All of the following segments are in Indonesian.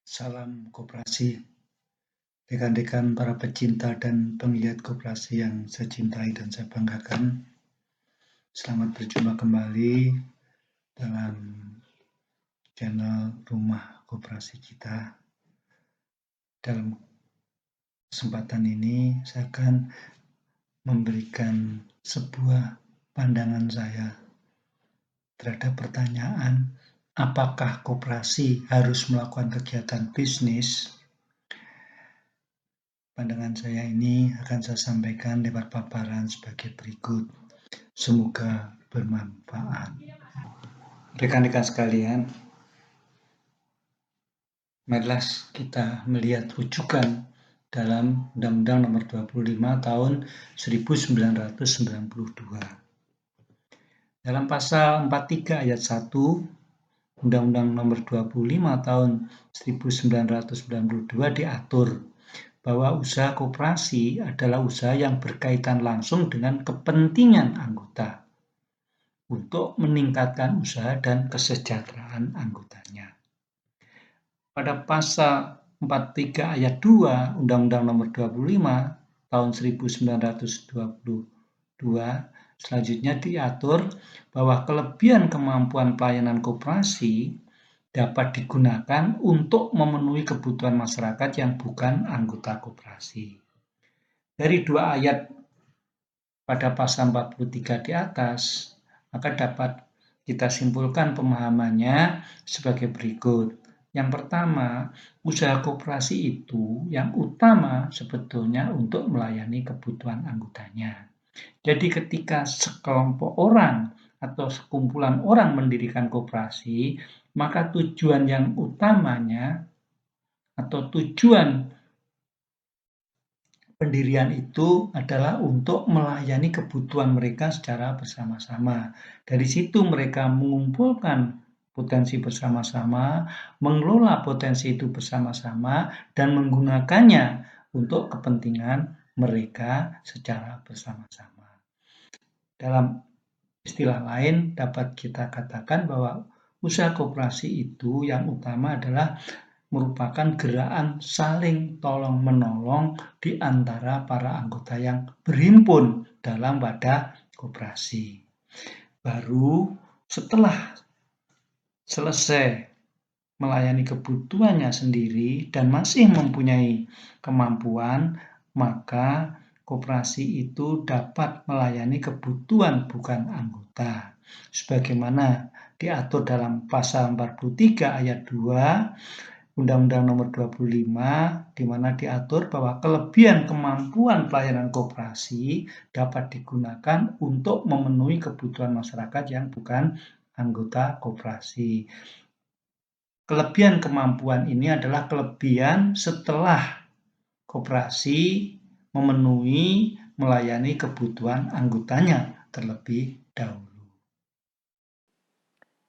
Salam koperasi, rekan-rekan para pecinta dan penggiat koperasi yang saya cintai dan saya banggakan. Selamat berjumpa kembali dalam channel Rumah Koperasi kita. Dalam kesempatan ini saya akan memberikan sebuah pandangan saya terhadap pertanyaan, apakah koperasi harus melakukan kegiatan bisnis? Pandangan saya ini akan saya sampaikan lewat paparan sebagai berikut. Semoga bermanfaat. Rekan-rekan sekalian, marilah kita melihat rujukan dalam Undang-Undang Nomor 25 Tahun 1992. Dalam pasal 43 ayat 1 Undang-Undang Nomor 25 Tahun 1992 diatur bahwa usaha koperasi adalah usaha yang berkaitan langsung dengan kepentingan anggota untuk meningkatkan usaha dan kesejahteraan anggotanya. Pada pasal 43 ayat 2 Undang-Undang Nomor 25 Tahun 1922 selanjutnya diatur bahwa kelebihan kemampuan pelayanan koperasi dapat digunakan untuk memenuhi kebutuhan masyarakat yang bukan anggota koperasi. Dari dua ayat pada pasal 43 di atas, maka dapat kita simpulkan pemahamannya sebagai berikut. Yang pertama, usaha koperasi itu yang utama sebetulnya untuk melayani kebutuhan anggotanya. Jadi ketika sekelompok orang atau sekumpulan orang mendirikan koperasi, maka tujuan yang utamanya atau tujuan pendirian itu adalah untuk melayani kebutuhan mereka secara bersama-sama. Dari situ mereka mengumpulkan potensi bersama-sama, mengelola potensi itu bersama-sama, dan menggunakannya untuk kepentingan mereka secara bersama-sama. Dalam istilah lain dapat kita katakan bahwa usaha koperasi itu yang utama adalah merupakan gerakan saling tolong-menolong di antara para anggota yang berhimpun dalam wadah koperasi. Baru setelah selesai melayani kebutuhannya sendiri dan masih mempunyai kemampuan, maka koperasi itu dapat melayani kebutuhan bukan anggota. Sebagaimana diatur dalam pasal 43 ayat 2 Undang-Undang Nomor 25, di mana diatur bahwa kelebihan kemampuan pelayanan koperasi dapat digunakan untuk memenuhi kebutuhan masyarakat yang bukan anggota koperasi. Kelebihan kemampuan ini adalah kelebihan setelah koperasi memenuhi melayani kebutuhan anggotanya terlebih dahulu.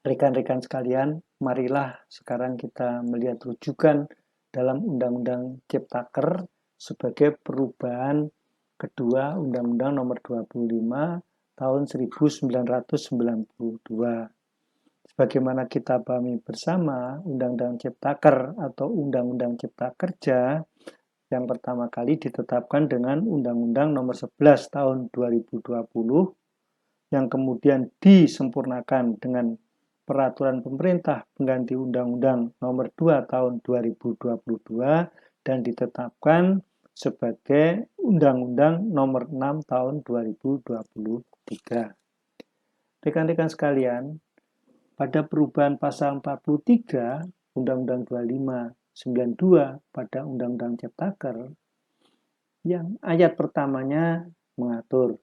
Rekan-rekan sekalian, marilah sekarang kita melihat rujukan dalam Undang-Undang Ciptaker sebagai perubahan kedua Undang-Undang Nomor 25 Tahun 1992. Sebagaimana kita pahami bersama, Undang-Undang Ciptaker atau Undang-Undang Cipta Kerja yang pertama kali ditetapkan dengan Undang-Undang Nomor 11 Tahun 2020 yang kemudian disempurnakan dengan Peraturan Pemerintah Pengganti Undang-Undang Nomor 2 Tahun 2022 dan ditetapkan sebagai Undang-Undang Nomor 6 Tahun 2023. Rekan-rekan sekalian, pada perubahan pasal 43 Undang-Undang 2592 pada Undang-Undang Ciptaker, yang ayat pertamanya mengatur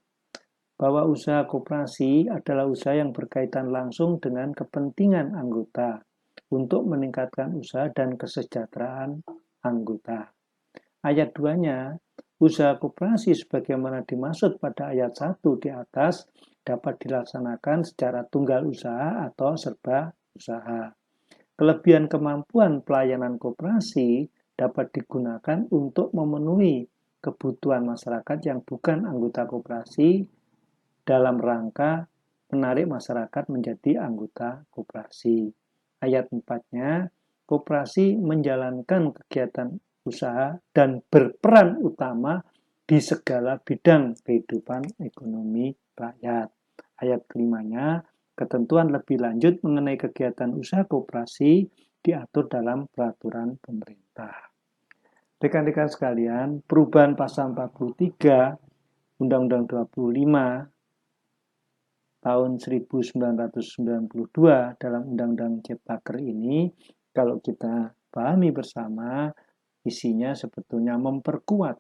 bahwa usaha koperasi adalah usaha yang berkaitan langsung dengan kepentingan anggota untuk meningkatkan usaha dan kesejahteraan anggota. Ayat 2-nya, usaha koperasi sebagaimana dimaksud pada ayat 1 di atas dapat dilaksanakan secara tunggal usaha atau serba usaha. Kelebihan kemampuan pelayanan koperasi dapat digunakan untuk memenuhi kebutuhan masyarakat yang bukan anggota koperasi dalam rangka menarik masyarakat menjadi anggota koperasi. Ayat 4-nya, koperasi menjalankan kegiatan usaha dan berperan utama di segala bidang kehidupan ekonomi rakyat. Ayat kelimanya, ketentuan lebih lanjut mengenai kegiatan usaha koperasi diatur dalam peraturan pemerintah. Rekan-rekan sekalian, perubahan pasal 43 Undang-Undang 25 tahun 1992 dalam Undang-Undang Ciptaker ini, kalau kita pahami bersama, isinya sebetulnya memperkuat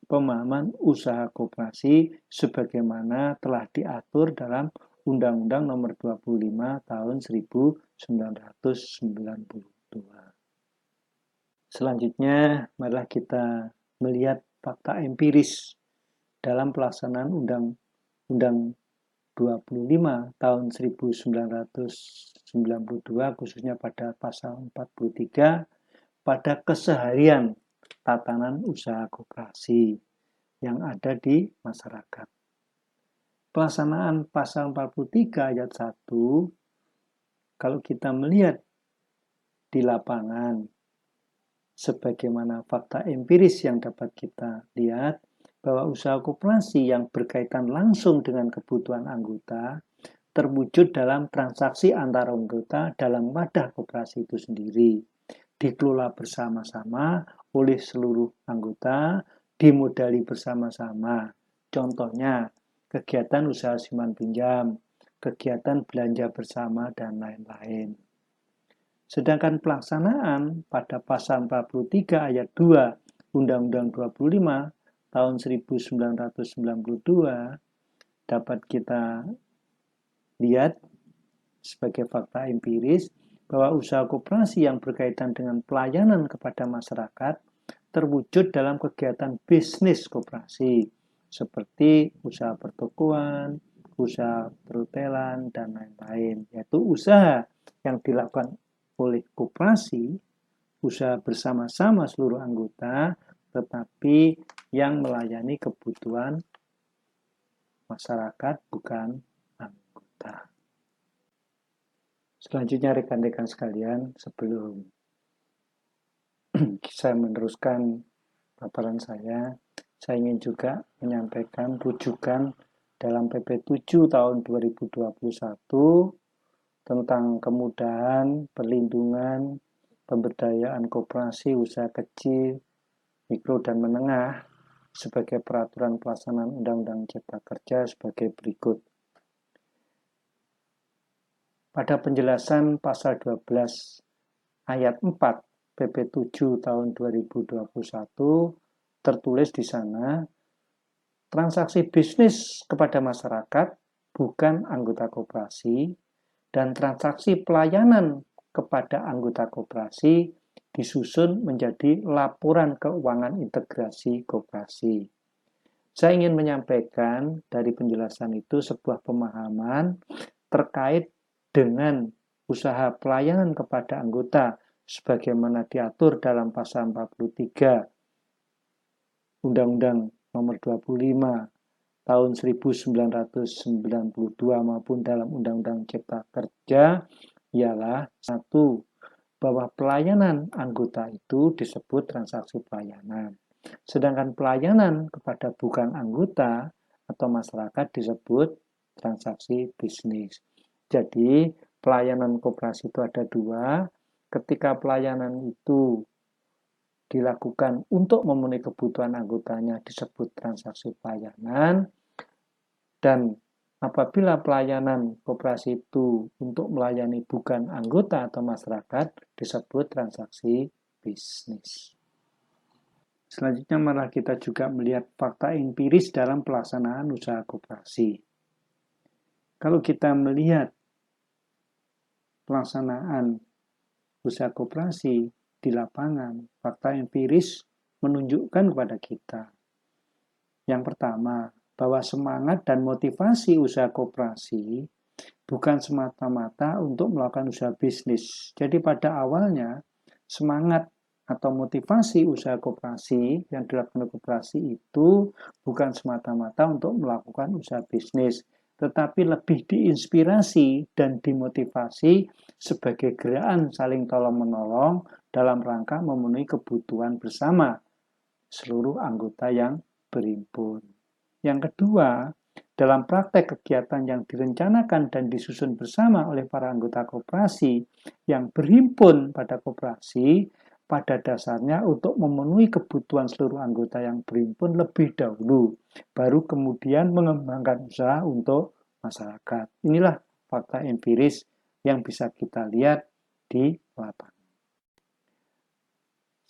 pemahaman usaha koperasi sebagaimana telah diatur dalam Undang-Undang Nomor 25 Tahun 1992. Selanjutnya, marilah kita melihat fakta empiris dalam pelaksanaan Undang-Undang 25 tahun 1992 khususnya pada pasal 43 pada keseharian tatanan usaha koperasi yang ada di masyarakat. Pelaksanaan pasal 43 ayat 1, kalau kita melihat di lapangan, sebagaimana fakta empiris yang dapat kita lihat, bahwa usaha koperasi yang berkaitan langsung dengan kebutuhan anggota terwujud dalam transaksi antara anggota dalam wadah koperasi itu sendiri, dikelola bersama-sama oleh seluruh anggota, dimodali bersama-sama. Contohnya, kegiatan usaha simpan pinjam, kegiatan belanja bersama, dan lain-lain. Sedangkan pelaksanaan pada pasal 43 ayat 2 Undang-Undang 25 tahun 1992 dapat kita lihat sebagai fakta empiris bahwa usaha koperasi yang berkaitan dengan pelayanan kepada masyarakat terwujud dalam kegiatan bisnis koperasi seperti usaha pertokoan, usaha perhotelan, dan lain-lain, yaitu usaha yang dilakukan oleh koperasi, usaha bersama-sama seluruh anggota, tetapi yang melayani kebutuhan masyarakat bukan anggota. Selanjutnya rekan-rekan sekalian, sebelum saya meneruskan paparan saya ingin juga menyampaikan rujukan dalam PP 7 tahun 2021 tentang kemudahan, perlindungan, pemberdayaan koperasi, usaha kecil, mikro dan menengah sebagai peraturan pelaksanaan Undang-Undang Cipta Kerja sebagai berikut. Pada penjelasan pasal 12 ayat 4 PP 7 tahun 2021 tertulis di sana, transaksi bisnis kepada masyarakat bukan anggota koperasi dan transaksi pelayanan kepada anggota koperasi disusun menjadi laporan keuangan integrasi koperasi. Saya ingin menyampaikan dari penjelasan itu sebuah pemahaman terkait dengan usaha pelayanan kepada anggota sebagaimana diatur dalam pasal 43 Undang-Undang Nomor 25 tahun 1992 maupun dalam Undang-Undang Cipta Kerja ialah satu, bahwa pelayanan anggota itu disebut transaksi pelayanan. Sedangkan pelayanan kepada bukan anggota atau masyarakat disebut transaksi bisnis. Jadi pelayanan koperasi itu ada dua. Ketika pelayanan itu dilakukan untuk memenuhi kebutuhan anggotanya disebut transaksi pelayanan. Dan apabila pelayanan koperasi itu untuk melayani bukan anggota atau masyarakat disebut transaksi bisnis. Selanjutnya malah kita juga melihat fakta empiris dalam pelaksanaan usaha koperasi. Kalau kita melihat pelaksanaan usaha koperasi di lapangan, fakta empiris menunjukkan kepada kita. Yang pertama, bahwa semangat dan motivasi usaha koperasi bukan semata-mata untuk melakukan usaha bisnis. Jadi pada awalnya, semangat atau motivasi usaha koperasi yang dilakukan oleh koperasi itu bukan semata-mata untuk melakukan usaha bisnis. tetapi lebih diinspirasi dan dimotivasi sebagai gerakan saling tolong-menolong dalam rangka memenuhi kebutuhan bersama seluruh anggota yang berhimpun. Yang kedua, dalam praktek kegiatan yang direncanakan dan disusun bersama oleh para anggota koperasi yang berhimpun pada koperasi, pada dasarnya untuk memenuhi kebutuhan seluruh anggota yang berhimpun lebih dahulu, baru kemudian mengembangkan usaha untuk masyarakat. Inilah fakta empiris yang bisa kita lihat di lapangan.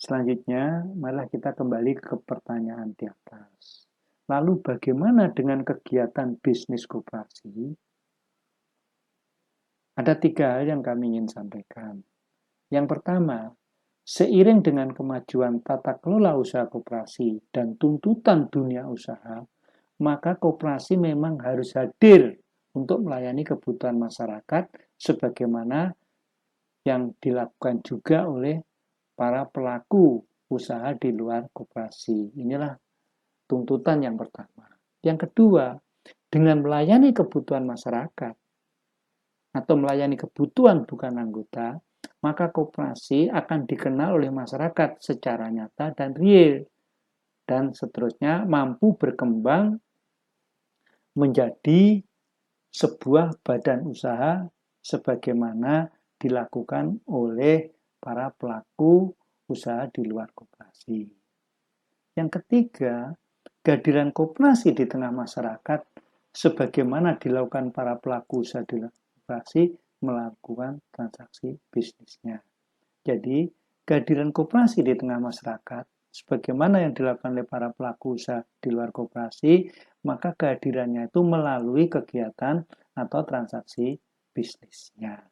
Selanjutnya, marilah kita kembali ke pertanyaan di atas. Lalu bagaimana dengan kegiatan bisnis koperasi? Ada 3 hal yang kami ingin sampaikan. Yang pertama, seiring dengan kemajuan tata kelola usaha koperasi dan tuntutan dunia usaha, maka koperasi memang harus hadir untuk melayani kebutuhan masyarakat sebagaimana yang dilakukan juga oleh para pelaku usaha di luar koperasi. Inilah tuntutan yang pertama. Yang kedua, dengan melayani kebutuhan masyarakat atau melayani kebutuhan bukan anggota, maka koperasi akan dikenal oleh masyarakat secara nyata dan real, dan seterusnya mampu berkembang menjadi sebuah badan usaha sebagaimana dilakukan oleh para pelaku usaha di luar koperasi. Yang ketiga, kehadiran koperasi di tengah masyarakat sebagaimana dilakukan para pelaku usaha di luar koperasi melakukan transaksi bisnisnya. Jadi, kehadiran koperasi di tengah masyarakat sebagaimana yang dilakukan oleh para pelaku usaha di luar koperasi, maka kehadirannya itu melalui kegiatan atau transaksi bisnisnya.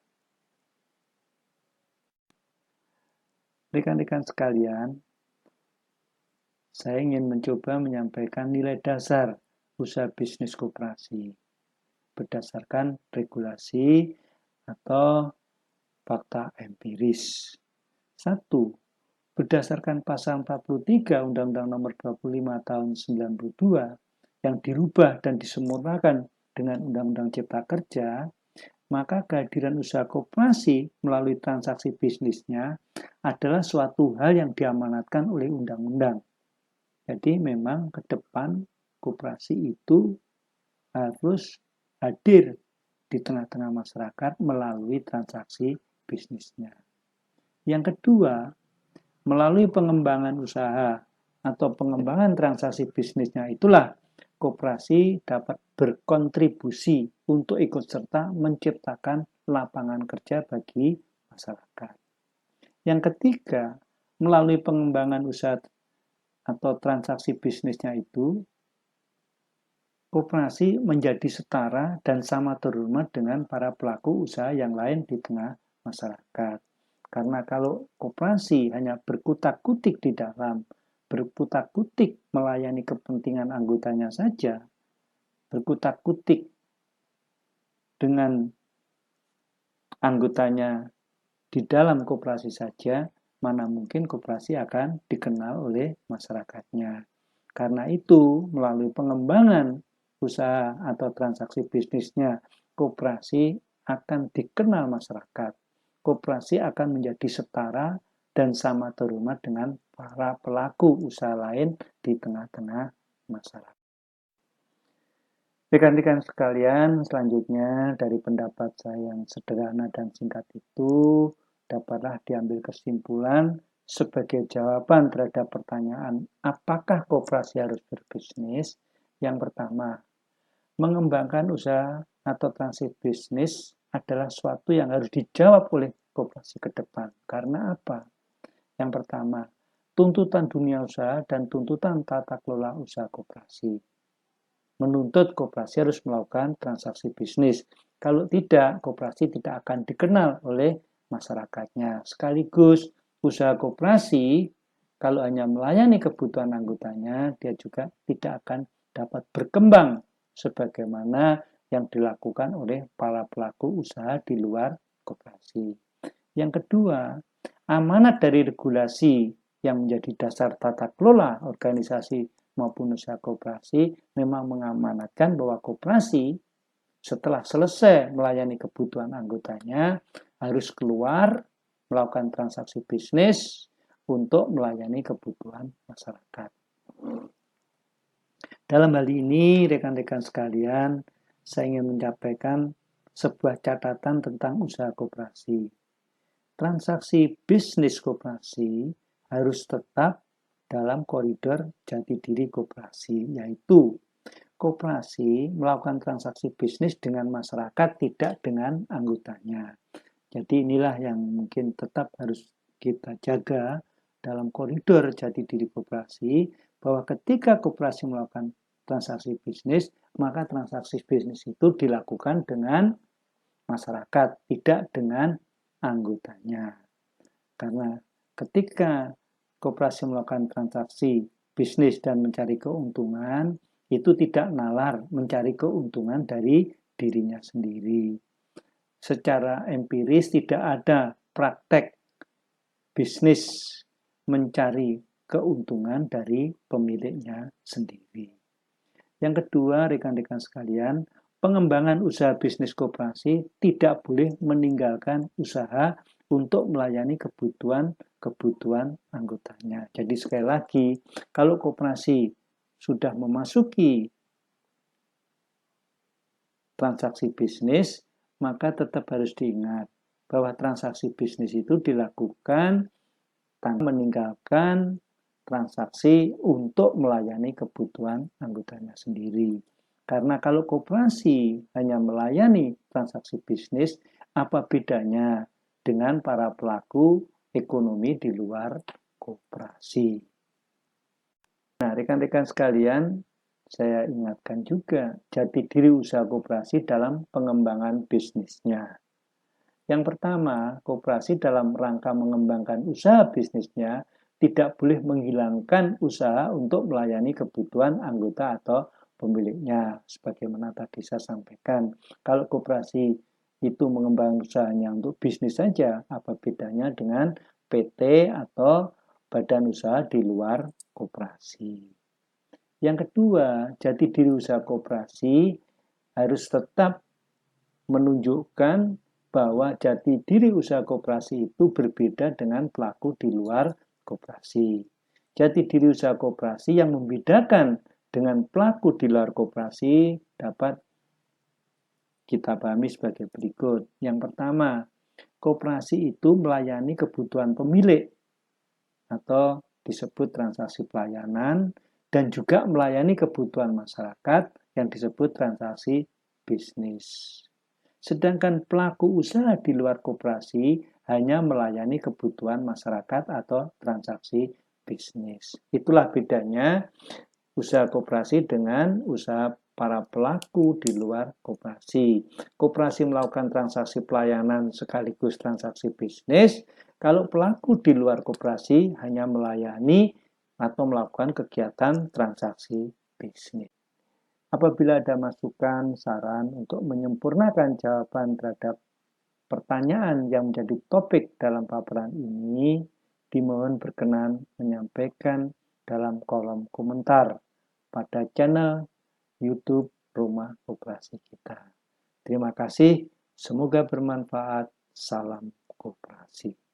Rekan-rekan sekalian, saya ingin mencoba menyampaikan nilai dasar usaha bisnis koperasi berdasarkan regulasi atau fakta empiris. 1. Berdasarkan pasal 43 Undang-Undang Nomor 25 Tahun 92 yang dirubah dan disempurnakan dengan Undang-Undang Cipta Kerja, maka kehadiran usaha koperasi melalui transaksi bisnisnya adalah suatu hal yang diamanatkan oleh undang-undang. Jadi memang ke depan koperasi itu harus hadir di tengah-tengah masyarakat melalui transaksi bisnisnya. Yang kedua, melalui pengembangan usaha atau pengembangan transaksi bisnisnya itulah koperasi dapat berkontribusi untuk ikut serta menciptakan lapangan kerja bagi masyarakat. Yang ketiga, melalui pengembangan usaha atau transaksi bisnisnya itu, koperasi menjadi setara dan sama terhormat dengan para pelaku usaha yang lain di tengah masyarakat. Karena kalau koperasi hanya berkutak-kutik di dalam, berkutak-kutik melayani kepentingan anggotanya saja, berkutak-kutik dengan anggotanya di dalam koperasi saja, mana mungkin koperasi akan dikenal oleh masyarakatnya. Karena itu, melalui pengembangan usaha atau transaksi bisnisnya, koperasi akan dikenal masyarakat. Koperasi akan menjadi setara dan sama terhormat dengan para pelaku usaha lain di tengah-tengah masyarakat. Rekan-rekan sekalian, selanjutnya dari pendapat saya yang sederhana dan singkat itu, dapatlah diambil kesimpulan sebagai jawaban terhadap pertanyaan apakah koperasi harus berbisnis. Yang pertama, mengembangkan usaha atau transaksi bisnis adalah suatu yang harus dijawab oleh koperasi ke depan. Karena apa? Yang pertama, tuntutan dunia usaha dan tuntutan tata kelola usaha koperasi menuntut koperasi harus melakukan transaksi bisnis. Kalau tidak, koperasi tidak akan dikenal oleh masyarakatnya. Sekaligus, usaha koperasi, kalau hanya melayani kebutuhan anggotanya, dia juga tidak akan dapat berkembang sebagaimana yang dilakukan oleh para pelaku usaha di luar koperasi. Yang kedua, amanat dari regulasi yang menjadi dasar tata kelola organisasi maupun usaha koperasi memang mengamanatkan bahwa koperasi Setelah selesai melayani kebutuhan anggotanya, harus keluar melakukan transaksi bisnis untuk melayani kebutuhan masyarakat. Dalam hal ini, rekan-rekan sekalian, saya ingin menyampaikan sebuah catatan tentang usaha koperasi. Transaksi bisnis koperasi harus tetap dalam koridor jati diri koperasi, yaitu koperasi melakukan transaksi bisnis dengan masyarakat, tidak dengan anggotanya. Jadi inilah yang mungkin tetap harus kita jaga dalam koridor jati diri koperasi, bahwa ketika koperasi melakukan transaksi bisnis, maka transaksi bisnis itu dilakukan dengan masyarakat, tidak dengan anggotanya. Karena ketika koperasi melakukan transaksi bisnis dan mencari keuntungan, itu tidak nalar mencari keuntungan dari dirinya sendiri. Secara empiris tidak ada praktek bisnis mencari keuntungan dari pemiliknya sendiri. Yang kedua, rekan-rekan sekalian, pengembangan usaha bisnis koperasi tidak boleh meninggalkan usaha untuk melayani kebutuhan anggotanya. Jadi sekali lagi, kalau koperasi sudah memasuki transaksi bisnis, maka tetap harus diingat bahwa transaksi bisnis itu dilakukan tanpa meninggalkan transaksi untuk melayani kebutuhan anggotanya sendiri. Karena kalau koperasi hanya melayani transaksi bisnis, apa bedanya dengan para pelaku ekonomi di luar koperasi? Nah, rekan-rekan sekalian, saya ingatkan juga jati diri usaha koperasi dalam pengembangan bisnisnya. Yang pertama, koperasi dalam rangka mengembangkan usaha bisnisnya tidak boleh menghilangkan usaha untuk melayani kebutuhan anggota atau pemiliknya. Sebagaimana tadi saya sampaikan, kalau koperasi itu mengembangkan usahanya untuk bisnis saja, apa bedanya dengan PT atau badan usaha di luar koperasi? Yang kedua, jati diri usaha koperasi harus tetap menunjukkan bahwa jati diri usaha koperasi itu berbeda dengan pelaku di luar koperasi. Jati diri usaha koperasi yang membedakan dengan pelaku di luar koperasi dapat kita pahami sebagai berikut. Yang pertama, koperasi itu melayani kebutuhan pemilik atau disebut transaksi pelayanan, dan juga melayani kebutuhan masyarakat yang disebut transaksi bisnis. Sedangkan pelaku usaha di luar koperasi hanya melayani kebutuhan masyarakat atau transaksi bisnis. Itulah bedanya usaha koperasi dengan usaha para pelaku di luar koperasi. Koperasi melakukan transaksi pelayanan sekaligus transaksi bisnis. Kalau pelaku di luar koperasi hanya melayani atau melakukan kegiatan transaksi bisnis. Apabila ada masukan, saran untuk menyempurnakan jawaban terhadap pertanyaan yang menjadi topik dalam paparan ini, dimohon berkenan menyampaikan dalam kolom komentar pada channel YouTube Rumah Koperasi kita. Terima kasih, semoga bermanfaat. Salam koperasi.